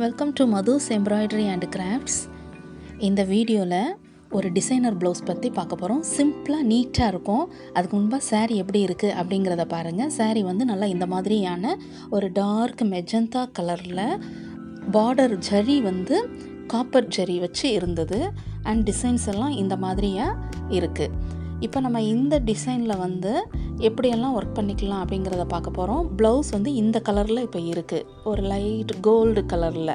Welcome to Madhu's Embroidery and Crafts. இந்த வீடியோவில் ஒரு டிசைனர் ப்ளவுஸ் பற்றி பார்க்க போகிறோம். சிம்பிளாக நீட்டாக இருக்கும். அதுக்கு முன்பாக saree எப்படி இருக்குது அப்படிங்கிறத பாருங்கள். saree வந்து நல்லா இந்த மாதிரியான ஒரு டார்க் மெஜந்தா கலரில் பார்டர் ஜரி வந்து காப்பர் ஜரி வச்சு இருந்தது. அண்ட் டிசைன்ஸ் எல்லாம் இந்த மாதிரியாக இருக்குது. இப்போ நம்ம இந்த டிசைனில் வந்து எப்படியெல்லாம் ஒர்க் பண்ணிக்கலாம் அப்படிங்கிறத பார்க்க போகிறோம். ப்ளவுஸ் வந்து இந்த கலரில் இப்போ இருக்குது, ஒரு லைட் கோல்டு கலரில்.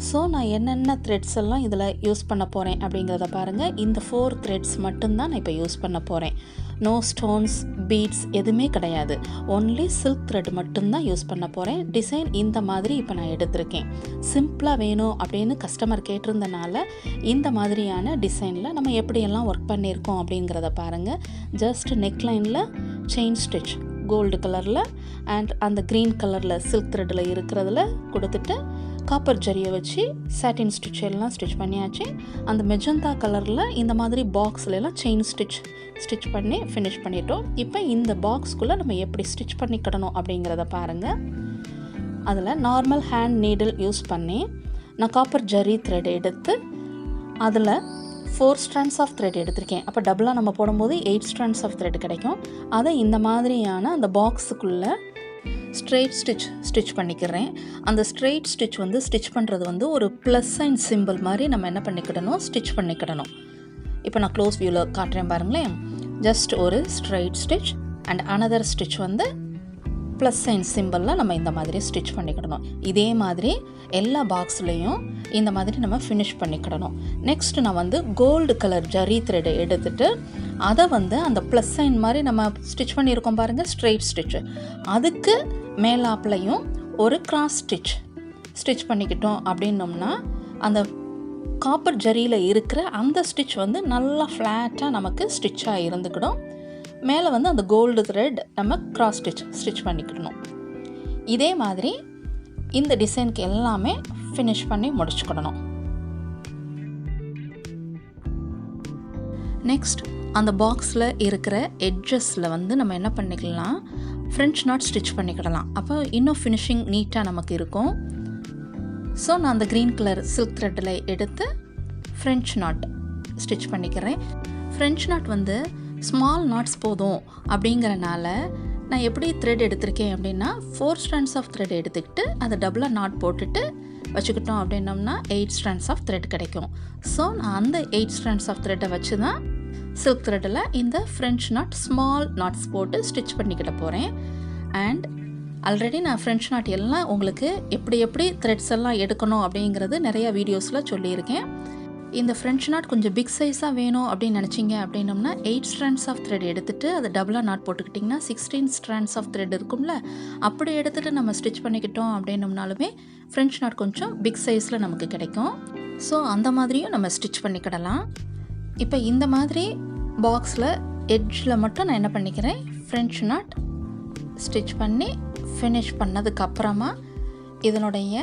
ஸோ நான் என்னென்ன த்ரெட்ஸ் எல்லாம் இதில் யூஸ் பண்ண போகிறேன் அப்படிங்கிறத பாருங்கள். இந்த 4 த்ரெட்ஸ் மட்டும்தான் நான் இப்போ யூஸ் பண்ண போகிறேன். நோ ஸ்டோன்ஸ், பீட்ஸ் எதுவுமே கிடையாது. ஒன்லி சில்க் த்ரெட் மட்டும்தான் யூஸ் பண்ண போகிறேன். டிசைன் இந்த மாதிரி இப்போ நான் எடுத்திருக்கேன். சிம்பிளாக வேணும் அப்படின்னு கஸ்டமர் கேட்டிருந்தனால இந்த மாதிரியான டிசைனில் நம்ம எப்படியெல்லாம் ஒர்க் பண்ணியிருக்கோம் அப்படிங்கிறத பாருங்கள். ஜஸ்ட் நெக்லைனில் செயின் ஸ்டிச் கோல்டு கலரில் அண்ட் அந்த க்ரீன் கலரில் சில்க் த்ரெட்டில் இருக்கிறதுல கொடுத்துட்டு காப்பர் ஜரியை வச்சு சாட்டின் ஸ்டிச் எல்லாம் ஸ்டிச் பண்ணியாச்சு. அந்த மெஜந்தா கலரில் இந்த மாதிரி பாக்ஸ்லாம் செயின் ஸ்டிச் பண்ணி ஃபினிஷ் பண்ணிட்டோம். இப்போ இந்த பாக்ஸ்குள்ளே நம்ம எப்படி ஸ்டிச் பண்ணிக்கிடணும் அப்படிங்கிறத பாருங்கள். அதில் நார்மல் ஹேண்ட் நீடில் யூஸ் பண்ணி நான் காப்பர் ஜரி த்ரெட் எடுத்து அதில் 4 strands ஆஃப் த்ரெட் எடுத்திருக்கேன். அப்போ டபுளாக நம்ம போடும்போது 8 strands ஆஃப் த்ரெட் கிடைக்கும். அதை இந்த மாதிரியான அந்த பாக்ஸுக்குள்ளே ஸ்ட்ரெயிட் ஸ்டிச் பண்ணிக்கிறேன். அந்த ஸ்ட்ரெயிட் ஸ்டிச் வந்து ஸ்டிச் பண்ணுறது வந்து ஒரு ப்ளஸ் சைன் சிம்பிள் மாதிரி நம்ம என்ன பண்ணிக்கிடணும், ஸ்டிச் பண்ணிக்கிடணும். இப்போ நான் க்ளோஸ் வியூவில் காட்டுறேன் பாருங்களேன். ஜஸ்ட் ஒரு straight stitch and another stitch வந்து ப்ளஸ் சைன் சிம்பிளில் நம்ம இந்த மாதிரி ஸ்டிச் பண்ணிக்கிடணும். இதே மாதிரி எல்லா பாக்ஸ்லேயும் இந்த மாதிரி நம்ம ஃபினிஷ் பண்ணிக்கிடணும். நெக்ஸ்ட் நான் வந்து கோல்டு கலர் ஜரி த்ரெட்டை எடுத்துகிட்டு அதை வந்து அந்த ப்ளஸ் சைன் மாதிரி நம்ம ஸ்டிச் பண்ணியிருக்கோம் பாருங்கள், ஸ்ட்ரெயிட் ஸ்டிச்சு, அதுக்கு மேலாப்லையும் ஒரு கிராஸ் ஸ்டிச் பண்ணிக்கிட்டோம் அப்படின்னோம்னா அந்த காப்பர் ஜரியில் இருக்கிற அந்த ஸ்டிச் வந்து நல்லா ஃப்ளாட்டாக நமக்கு ஸ்டிச்சாக இருந்துக்கிடும். மேலே வந்து அந்த கோல்டு த்ரெட் நம்ம கிராஸ் ஸ்டிச் பண்ணிக்கிடணும். இதே மாதிரி இந்த டிசைனுக்கு எல்லாமே ஃபினிஷ் பண்ணி முடிச்சுக்கிடணும். நெக்ஸ்ட் அந்த பாக்ஸில் இருக்கிற எட்ஜஸில் வந்து நம்ம என்ன பண்ணிக்கலாம், ஃப்ரெஞ்ச் நாட் ஸ்டிச் பண்ணிக்கிடலாம். அப்போ இன்னும் ஃபினிஷிங் நீட்டாக நமக்கு இருக்கும். ஸோ நான் அந்த க்ரீன் கலர் சில்க் த்ரெட்டில் எடுத்து ஃப்ரெஞ்ச் நாட் ஸ்டிச் பண்ணிக்கிறேன். ஃப்ரெஞ்ச் நாட் வந்து ஸ்மால் நாட்ஸ் போதும் அப்படிங்கிறனால நான் எப்படி த்ரெட் எடுத்திருக்கேன் அப்படின்னா 4 strands ஆஃப் த்ரெட் எடுத்துக்கிட்டு அதை டபுளாக நாட் போட்டுட்டு வச்சுக்கிட்டோம் அப்படின்னோம்னா 8 strands ஆஃப் த்ரெட் கிடைக்கும். ஸோ நான் அந்த 8 strands ஆஃப் த்ரெட்டை வச்சு தான் சில்க் த்ரெட்டில் இந்த ஃப்ரெஞ்ச் நாட் ஸ்மால் நாட்ஸ் போட்டு ஸ்டிச் பண்ணிக்கிட்ட போகிறேன். அண்ட் ஆல்ரெடி நான் ஃப்ரெஞ்ச் நாட் எல்லாம் உங்களுக்கு எப்படி த்ரெட்ஸ் எல்லாம் எடுக்கணும் அப்படிங்கிறது நிறையா வீடியோஸில் சொல்லியிருக்கேன். இந்த ஃப்ரெஞ்ச் நாட் கொஞ்சம் பிக் சைஸாக வேணும் அப்படின்னு நினச்சிங்க அப்படின்னோம்னா 8 strands ஆஃப் த்ரெட் எடுத்துகிட்டு அதை டபுளாக நாட் போட்டுக்கிட்டிங்கன்னா 16 strands ஆஃப் த்ரெட் இருக்கும்ல, அப்படி எடுத்துகிட்டு நம்ம ஸ்டிச் பண்ணிக்கிட்டோம் அப்படின்னோம்னாலுமே ஃப்ரெஞ்ச் நாட் கொஞ்சம் பிக் சைஸில் நமக்கு கிடைக்கும். ஸோ அந்த மாதிரியும் நம்ம ஸ்டிச் பண்ணிக்கிடலாம். இப்போ இந்த மாதிரி பாக்ஸில் எட்ஜில் மட்டும் நான் என்ன பண்ணிக்கிறேன், ஃப்ரெஞ்ச் நாட் ஸ்டிச் பண்ணி ஃபினிஷ் பண்ணதுக்கப்புறமா இதனுடைய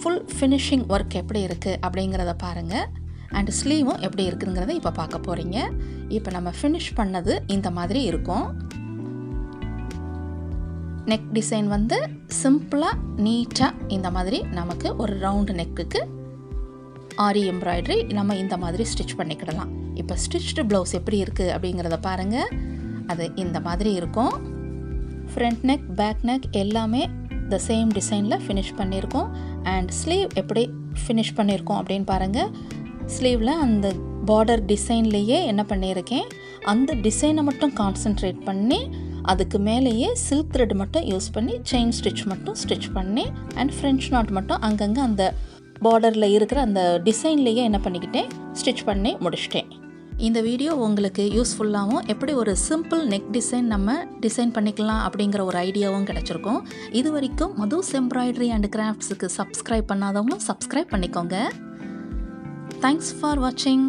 ஃபுல் ஃபினிஷிங் ஒர்க் எப்படி இருக்குது அப்படிங்கிறத பாருங்கள். அண்ட் ஸ்லீவும் எப்படி இருக்குதுங்கிறத இப்போ பார்க்க போகிறீங்க. இப்போ நம்ம ஃபினிஷ் பண்ணது இந்த மாதிரி இருக்கும். நெக் டிசைன் வந்து சிம்பிளாக நீட்டாக இந்த மாதிரி நமக்கு ஒரு ரவுண்டு நெக்குக்கு ஆரி எம்ப்ராய்டரி நம்ம இந்த மாதிரி ஸ்டிச் பண்ணிக்கிடலாம். இப்போ ஸ்டிச்டு ப்ளவுஸ் எப்படி இருக்குது அப்படிங்கிறத பாருங்கள். அது இந்த மாதிரி இருக்கும். ஃப்ரண்ட் நெக், பேக் நெக் எல்லாமே த சேம் டிசைனில் ஃபினிஷ் பண்ணியிருக்கோம். அண்ட் ஸ்லீவ் எப்படி ஃபினிஷ் பண்ணியிருக்கோம் அப்படின்னு பாருங்கள். ஸ்லீவில் அந்த பார்டர் டிசைன்லேயே என்ன பண்ணியிருக்கேன், அந்த டிசைனை மட்டும் கான்சென்ட்ரேட் பண்ணி அதுக்கு மேலேயே சில்க் த்ரெட் மட்டும் யூஸ் பண்ணி செயின் ஸ்டிச் மட்டும் ஸ்டிச் பண்ணி அண்ட் ஃப்ரெஞ்ச் நாட் மட்டும் அங்கங்கே அந்த பார்டரில் இருக்கிற அந்த டிசைன்லேயே என்ன பண்ணிக்கிட்டேன், ஸ்டிச் பண்ணி முடிச்சிட்டேன். இந்த வீடியோ உங்களுக்கு யூஸ்ஃபுல்லாகவும் எப்படி ஒரு சிம்பிள் நெக் டிசைன் நம்ம டிசைன் பண்ணிக்கலாம் அப்படிங்கிற ஒரு ஐடியாவும் கிடச்சிருக்கும். இது வரைக்கும் மதுஸ் எம்ப்ராய்டரி அண்ட் கிராஃப்ட்ஸுக்கு சப்ஸ்கிரைப் பண்ணாதவங்களும் சப்ஸ்கிரைப் பண்ணிக்கோங்க. தேங்க்ஸ் ஃபார் வாட்சிங்.